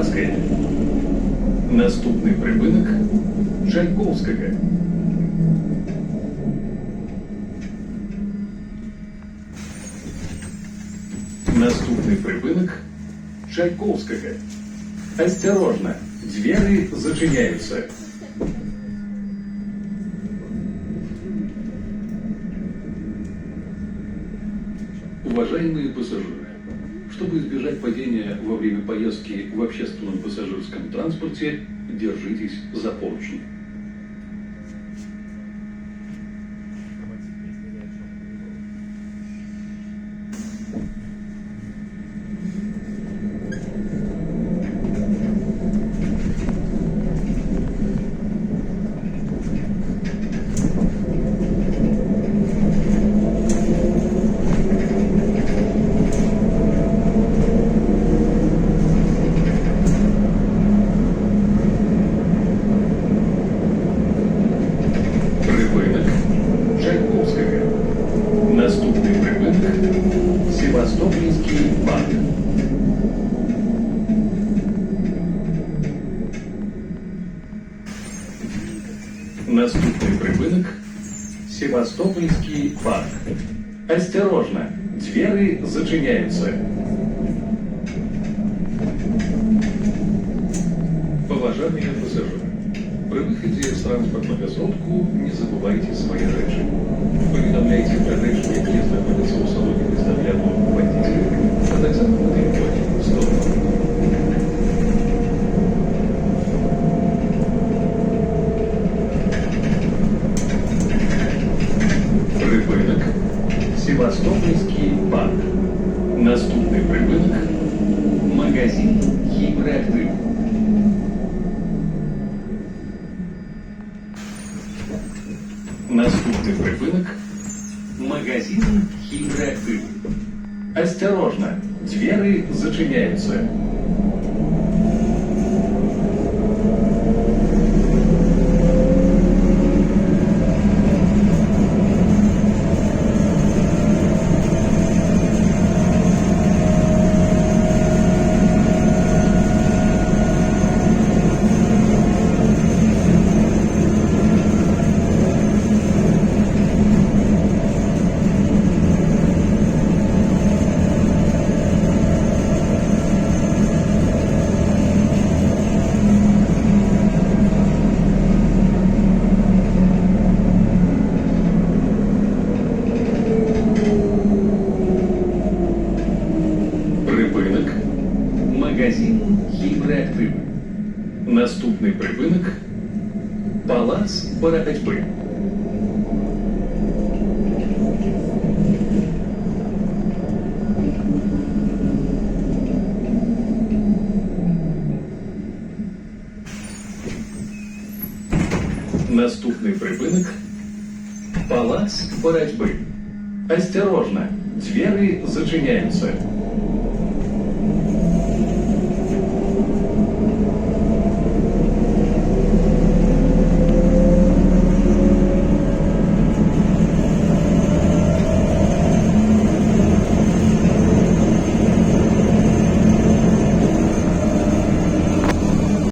Ленинградская. Наступний припинок Чайковського. Наступний припинок Чайковського. Осторожно, двери зачиняются. Уважаемые пассажиры, чтобы избежать падения во время поездки в общественном пассажирском транспорте, держитесь за поручни. Припинок Чайковського. Наступний припинок Севастопольський банк. Наступний припинок Севастопольский банк. Осторожно, двери зачиняются. Уважаемые пассажиры, при выходе с транспортного сродку не забывайте свои речи. Поведомляйте про речи, які знаходяться у салоні представляного водителя, а так само на телефоні в сторону. Припинок Севастопольский банк. Наступний припинок магазин Хімреактив. Наступний припинок магазин Хімреактив. Осторожно, двери зачиняются. Припинок магазин Хімреактив. Наступний припинок Палац боротьби. Наступний припинок Палац боротьби. Осторожно, двери зачиняются.